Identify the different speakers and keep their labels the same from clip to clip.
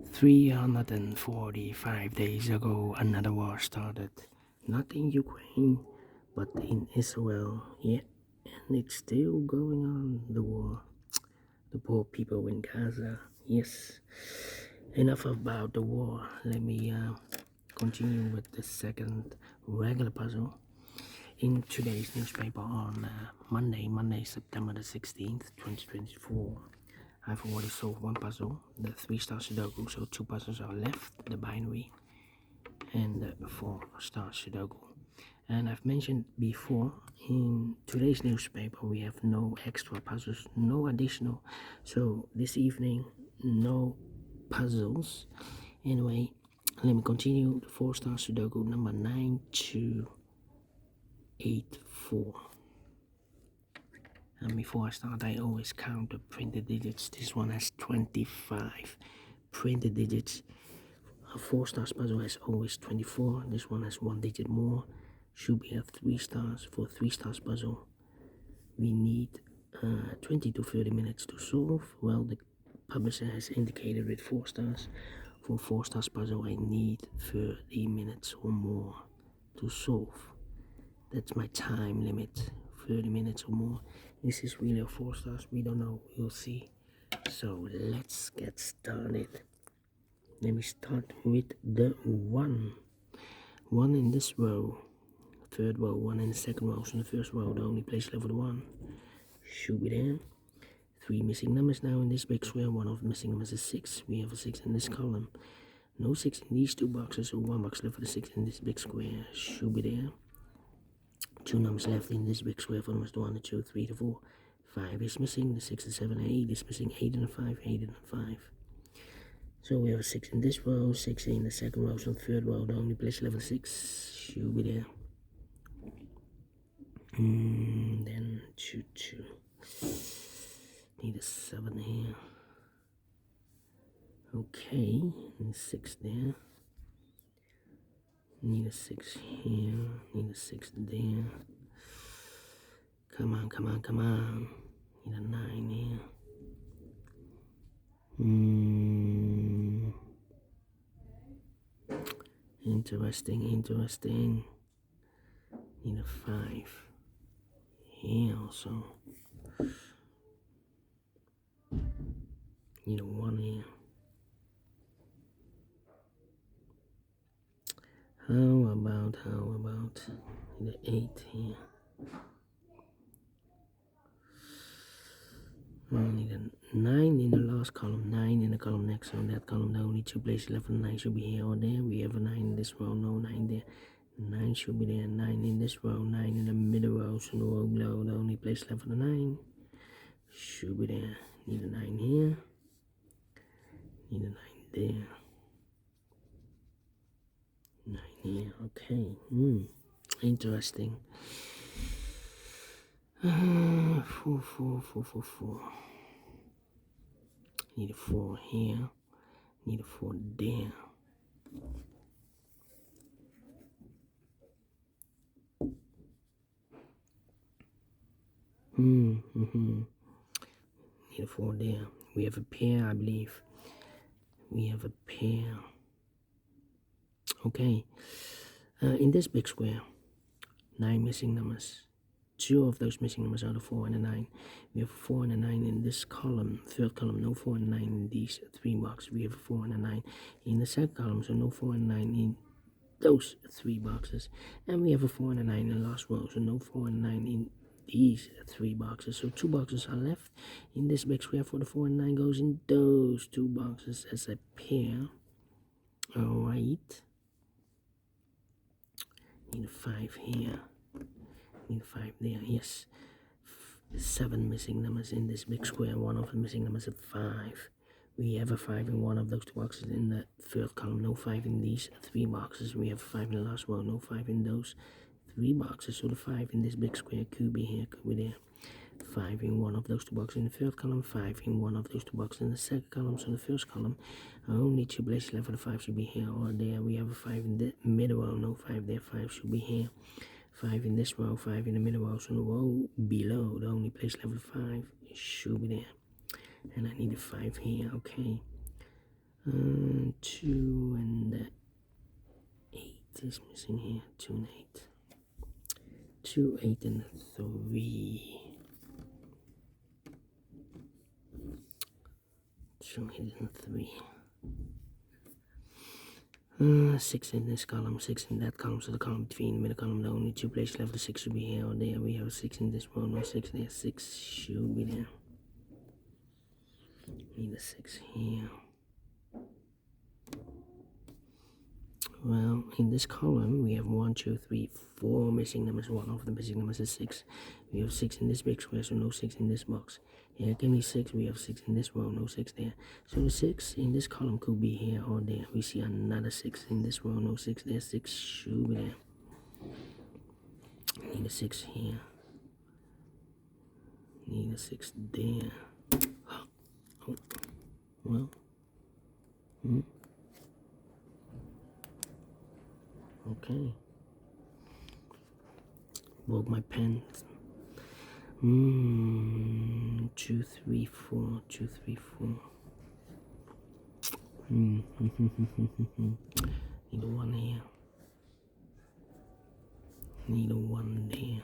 Speaker 1: 345 days ago, another war started. Not in Ukraine, but in Israel. Yeah, and it's still going on, the war. The poor people in Gaza. Yes. Enough about the war. Let me continue with the second regular puzzle. In today's newspaper on Monday, September the 16th, 2024. I've already solved one puzzle, the 3-star Sudoku, so 2 puzzles are left, the binary and the 4-star Sudoku. And I've mentioned before, in today's newspaper we have no extra puzzles, no additional. So this evening, no puzzles. Anyway, let me continue the 4-star Sudoku number 9284. And before I start, I always count the printed digits. This one has 25 printed digits. A 4-star puzzle has always 24. This one has 1 digit more. Should we have 3 stars? For a 3-star puzzle, we need 20 to 30 minutes to solve. Well, the publisher has indicated with 4 stars. For a 4-star puzzle, I need 30 minutes or more to solve. That's my time limit, 30 minutes or more. This is really a 4 stars, we don't know, we'll see. So let's get started. Let me start with the 1. 1 in this row, third row, 1 in the second row. So in the first row, the only place left for the 1 should be there. 3 missing numbers now in this big square. One of the missing numbers is 6. We have a 6 in this column. No 6 in these 2 boxes, so 1 box left for the 6 in this big square should be there. 2 numbers left in this big square for numbers 1, the 2, 3, the 4. 5 is missing, the 6, the 7, and 8 is missing. 8 and a 5, 8 and a 5. So we have a 6 in this row, 6 in the second row, so the third row, the only place left for 6 should be there. Then 2, 2. Need a 7 here. Okay, and 6 there. Need a 6 here, need a 6 there. Come on, come on, come on. Need a 9 here. Interesting, interesting. Need a 5 here also. Need a 1 here. How about need an 8 here. I need a 9 in the last column, 9 in the column next. So in that column, the only 2 places left for the 9 should be here or there. We have a 9 in this row, no 9 there. 9 should be there, 9 in this row, 9 in the middle row. So the row below, the only place left for the 9 should be there. Need a 9 here. Need a 9 there. 9 here, okay. Interesting. 4, 4, 4, 4, 4. Need a 4 here. Need a 4 there. Need a 4 there. We have a pair, I believe. We have a pair. Okay. In this big square, 9 missing numbers. 2 of those missing numbers are the 4 and the 9. We have a 4 and a 9 in this column, third column, no 4 and 9 in these 3 boxes. We have a 4 and a 9 in the second column, so no 4 and 9 in those 3 boxes. And we have a 4 and a 9 in the last row, so no 4 and 9 in these 3 boxes. So 2 boxes are left in this big square for the 4 and 9 goes in those 2 boxes as a pair. Alright. Need a 5 here. Need a 5 there, yes. 7 missing numbers in this big square. One of the missing numbers is 5. We have a 5 in one of those 2 boxes in the third column. No 5 in these 3 boxes. We have a 5 in the last row. No 5 in those 3 boxes. So the 5 in this big square could be here, could be there. 5 in one of those 2 boxes in the third column. 5 in one of those 2 boxes in the second column. So the first column, only 2 places left for the 5 should be here or there. We have a 5 in the middle row. No 5 there. 5 should be here. 5 in this row, 5 in the middle row, so the row below, the only place left for 5 should be there. And I need a 5 here, okay. 2 and the 8 is missing here. 2 and 8. 2, 8 and 3. 2, 8 and 3. 6 in this column, 6 in that column, so the column between the middle column, the only 2 places left, the 6 should be here or there. We have 6 in this row, no 6 there, 6 should be there. Need a 6 here. Well, in this column, we have 1, 2, 3, 4 missing numbers. One of the missing numbers is 6. We have 6 in this big square, so no 6 in this box. Here, give me 6. We have 6 in this row, no 6 there. So the 6 in this column could be here or there. We see another 6 in this row, no 6 there. 6 should be there. Need a 6 here. Need a 6 there. Oh, well. Okay. Broke my pen. 2, 3, 4. 2, 3, 4. Need a 1 here. Need a 1 there.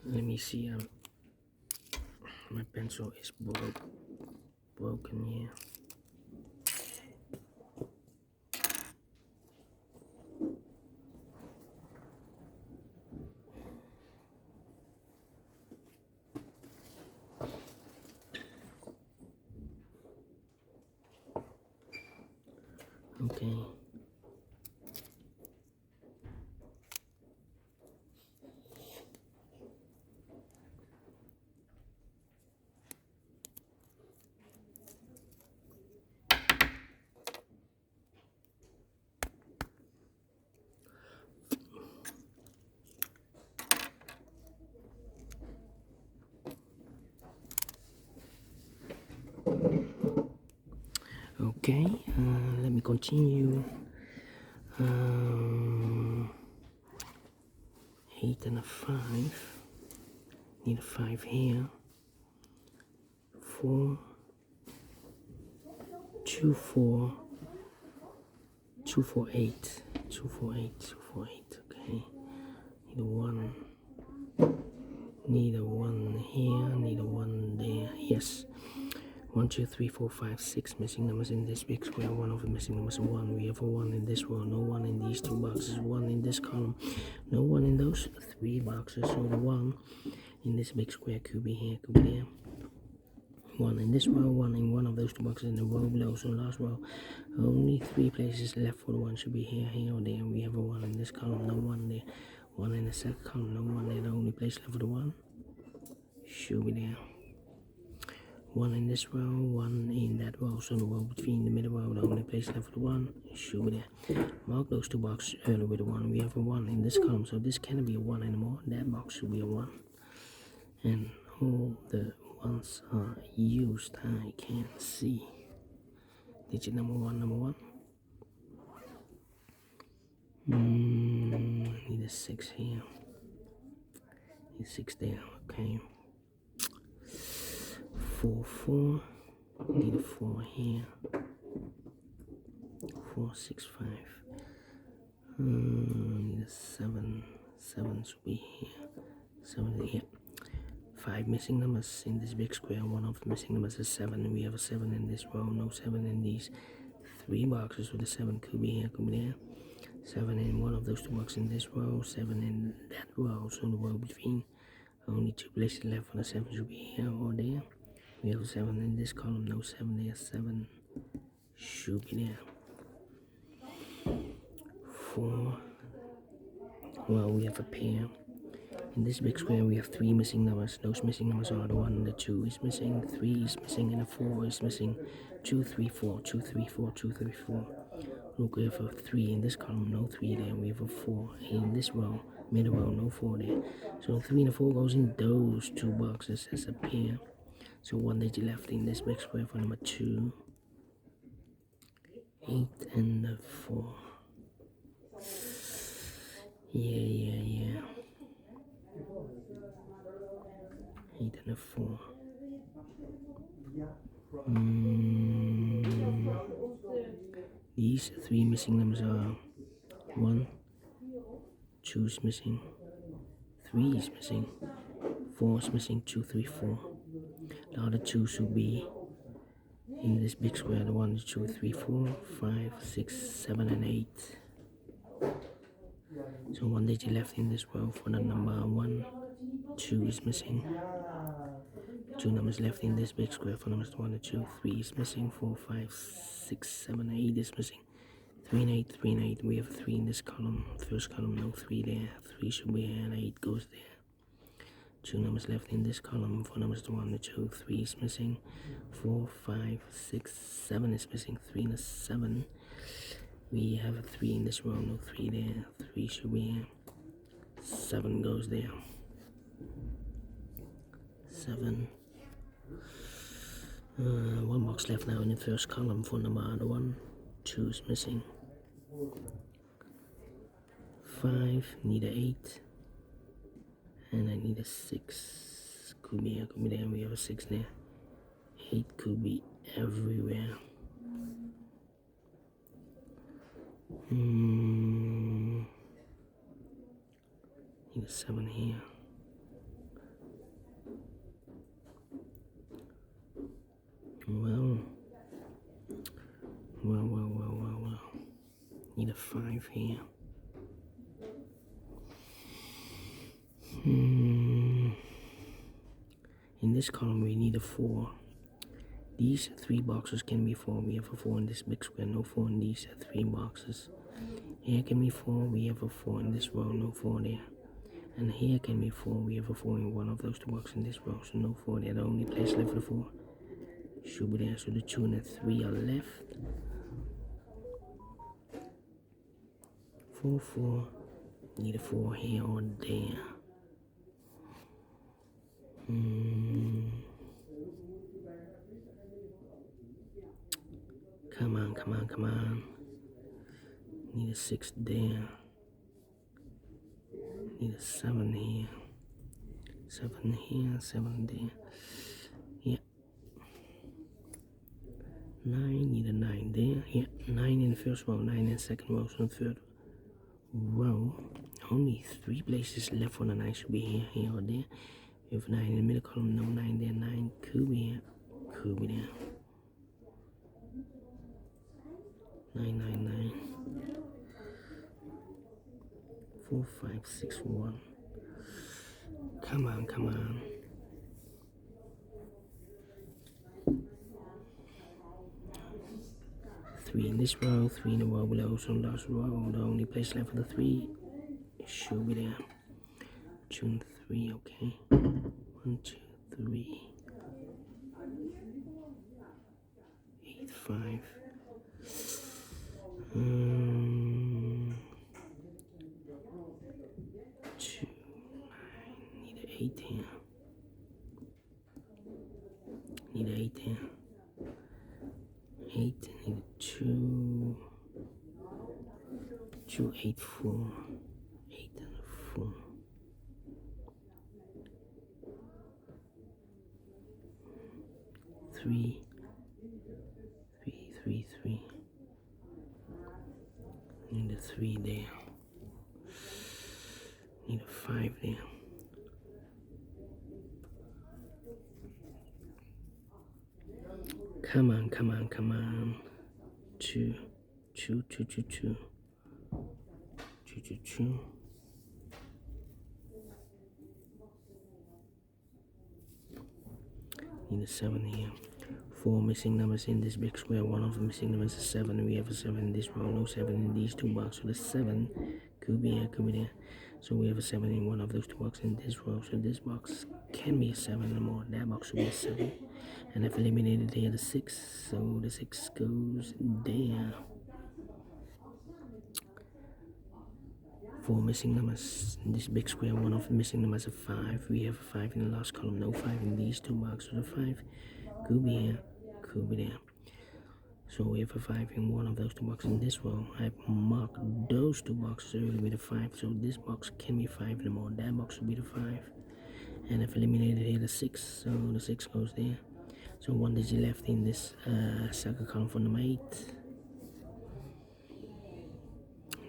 Speaker 1: Let me see. My pencil is broken here. Okay. Okay, let me continue. 8 and a 5. Need a 5 here. 4. 2, 4. 2, 4, 8. 2, 4, 8. 2, 4, 8. Okay. Need a 1. Need a 1 here. Need a 1 there. Yes. 1, 2, 3, 4, 5, 6 missing numbers in this big square. One of the missing numbers is 1. We have a 1 in this row. No 1 in these 2 boxes. 1 in this column. No 1 in those 3 boxes. So the 1 in this big square could be here, could be there. 1 in this row. 1 in one of those 2 boxes in the row below. So last row. Only 3 places left for the 1 should be here, here, or there. We have a 1 in this column. No 1 there. 1 in the second column. No 1 there. The only place left for the 1 should be there. 1 in this row, 1 in that row, so the row between the middle row, the only place left for the 1 should be there. Mark those 2 boxes earlier with a 1. We have a 1 in this column, so this cannot be a 1 anymore. That box should be a 1. And all the 1s are used. I can't see. Digit number 1, number 1. Need a 6 here. Need a 6 there, okay. 4, 4. Need a 4 here. 4, 6, 5. Need a 7. 7 should be here. 7 here. 5 missing numbers in this big square. One of the missing numbers is 7. We have a 7 in this row. No 7 in these 3 boxes. So the 7 could be here, could be there. 7 in one of those 2 boxes in this row. 7 in that row. So the row between. Only 2 places left for the 7 should be here or there. We have 7 in this column, no 7 there, 7 should be there. 4. Well, we have a pair. In this big square, we have 3 missing numbers. Those missing numbers are the 1 and the 2 is missing, 3 is missing, and the 4 is missing. 2, 3, 4, 2, 3, 4, 2, 3, 4. Look, we have a 3 in this column, no 3 there. We have a 4 in this row, middle row, no 4 there. So 3 and the 4 goes in those 2 boxes as a pair. So 1 digit left in this big square for number 2. 8 and the 4. Yeah. 8 and a 4. These 3 missing numbers are 1, 2 is missing, 3 is missing, 4 is missing, 2, 3, 4. The other 2 should be in this big square. The 1, 2, 3, 4, 5, 6, 7, and 8. So 1 digit left in this row for the number 1, 2 is missing. 2 numbers left in this big square for numbers 1 and 2. 3 is missing. 4, 5, 6, 7, 8 is missing. 3 and 8, 3 and 8. We have 3 in this column. First column, no 3 there. 3 should be here and 8 goes there. 2 numbers left in this column for numbers 1 and 2. 3 is missing. 4, 5, 6, 7 is missing. 3 and a 7. We have a 3 in this row, no 3 there. 3 should be here. 7 goes there. 7. 1 box left now in the first column for number 1. 2 is missing. 5, need a 8. And I need a 6. Could be here, could be there. We have a 6 there. 8 could be everywhere. Need a 7 here. Well. Need a 5 here. In this column we need a 4. These 3 boxes can be 4. We have a 4 in this big square, no 4 in these 3 boxes. Here can be 4, we have a 4 in this row, no 4 there. And here can be 4, we have a 4 in one of those 2 boxes in this row, so no 4 there. The only place left for the 4 should be there, so the 2 and the 3 are left. 4, 4, need a 4 here or there. Come on. Need a 6 there. Need a 7 here. 7 here, 7 there. Yeah. 9, need a 9 there. Yeah, 9 in the first row, 9 in the second row, so the third row. Only 3 places left for the 9 should be here or there. We have 9 in the middle column, no 9 there. 9 could be here, could be there. 9. 4, 5, 6, 1. Come on. 3 in this row, 3 in the row below, so last row, the only place left for the 3 should be there. 2 and 3, okay. 1, 2, 3. 8, 5. 2, 9. Need an 8 here. Need an 8 here. 8, need a 2. 2, 8, 4. 8 and a 4. 3. 3. Need a 3 there. Need a 5 there. Come on. 2. 2. Need a 7 here. 4 missing numbers in this big square. One of the missing numbers is 7. We have a 7 in this row, no 7 in these 2 boxes. So the 7 could be here, could be there. So we have a 7 in one of those 2 boxes in this row. So this box can be a 7 or more. That box should be a 7. And I've eliminated here the 6. So the 6 goes there. 4 missing numbers in this big square. One of the missing numbers is 5. We have a 5 in the last column, no 5 in these 2 boxes. So the 5 could be here, could be there. So we have a 5 in one of those two boxes. In this row, I've marked those two boxes earlier with a 5, so this box can be 5 anymore. That box will be the 5. And I've eliminated here the 6, so the 6 goes there. So one digit left in this second column for number 8.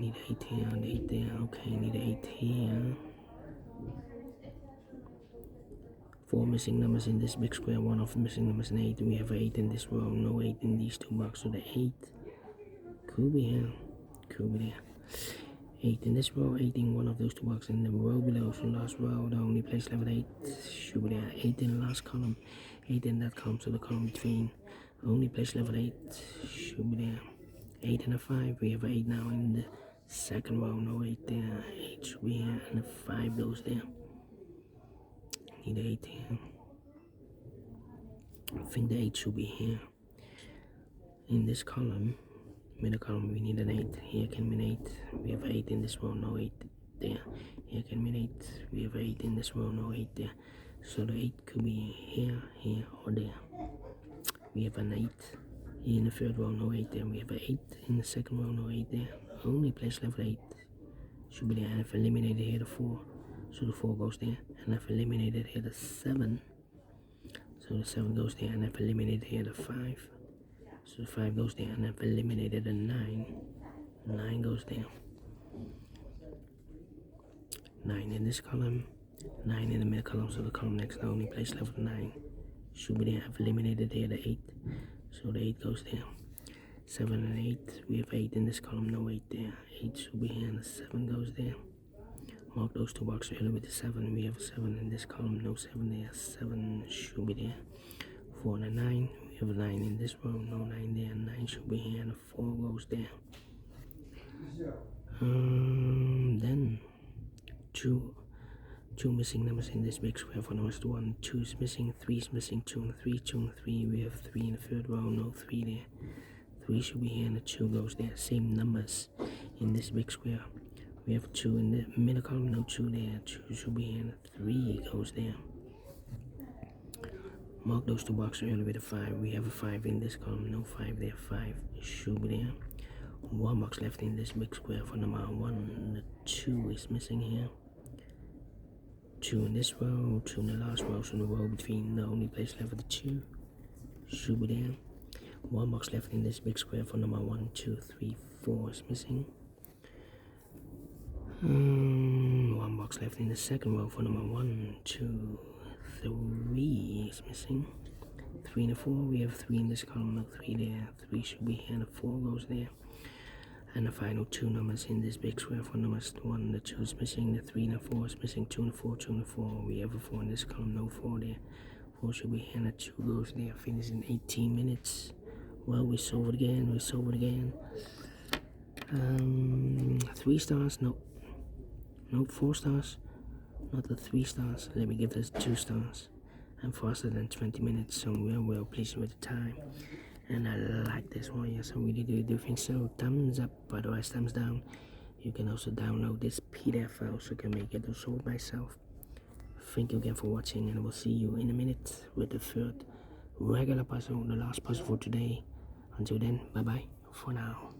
Speaker 1: Need 8 here, and 8 there. Okay, need 8 here. 4 missing numbers in this big square, 1 of the missing numbers in 8. We have 8 in this row, no 8 in these two boxes. So the 8 could be here, could be there. 8 in this row, 8 in one of those two boxes. In the row below, so last row, the only place left 8 should be there. 8 in the last column, 8 in that column, so the column between. Only place left 8 should be there. 8 and a 5, we have 8 now in the second row, no 8 there. 8 should be here, and the 5 goes there. Need 8 here. I think the 8 should be here. In this column, middle column, we need an 8. Here can be an 8. We have 8 in this row, no 8 there. Here can be an 8. We have 8 in this row, no 8 there. So the 8 could be here, here, or there. We have an 8 in the third row, no 8 there. We have an 8 in the second row, no 8 there. Only place left 8 should be there. And I've eliminated here the 4, so the 4 goes there. And I've eliminated here the 7, so the 7 goes there. And I've eliminated here the 5, so the 5 goes there. And I've eliminated the 9, 9 goes there. 9 in this column, 9 in the middle column, so the column next, the only place left with 9 should be there. I've eliminated here the 8, so the 8 goes there. 7 and 8, we have 8 in this column, no 8 there. 8 should be here, and the 7 goes there. Mark those two boxes earlier with the 7. We have a 7 in this column, no 7 there. 7 should be there. 4 and a 9, we have a 9 in this row, no 9 there. 9 should be here, and a 4 goes there. Then two missing numbers in this big square for numbers 1, 2 is missing, 3 is missing, 2 and 3, 2 and 3. We have 3 in the third row, no 3 there. 3 should be here, and the 2 goes there. Same numbers in this big square. We have 2 in the middle column, no 2 there. 2 should be here, and 3 goes there. Mark those two boxes earlier with a 5. We have a 5 in this column, no 5 there. 5 should be there. 1 box left in this big square for number 1. The 2 is missing here. 2 in this row, 2 in the last row, so the row between, the only place left with the 2 should be there. 1 box left in this big square for number 1, 2, 3, 4 is missing. 1 box left in the second row for number 1, 2, 3 is missing. 3 and a 4, we have 3 in this column, no 3 there. 3 should be here, and the 4 goes there. And the final 2 numbers in this big square for numbers 1, the 2 is missing, the 3 and the 4 is missing, 2 and 4, 2 and 4. We have a 4 in this column, no 4 there. 4 should be here, and the 2 goes there. Finish in 18 minutes. Well, we solve it again, 3 stars, no, 4 stars, not the 3 stars. Let me give this 2 stars. I'm faster than 20 minutes, so we're well pleased with the time. And I like this one, yes, I really do think so. Thumbs up, otherwise thumbs down. You can also download this PDF file so you can make it also myself. Thank you again for watching, and I will see you in a minute with the third regular puzzle, the last puzzle for today. Until then, bye bye for now.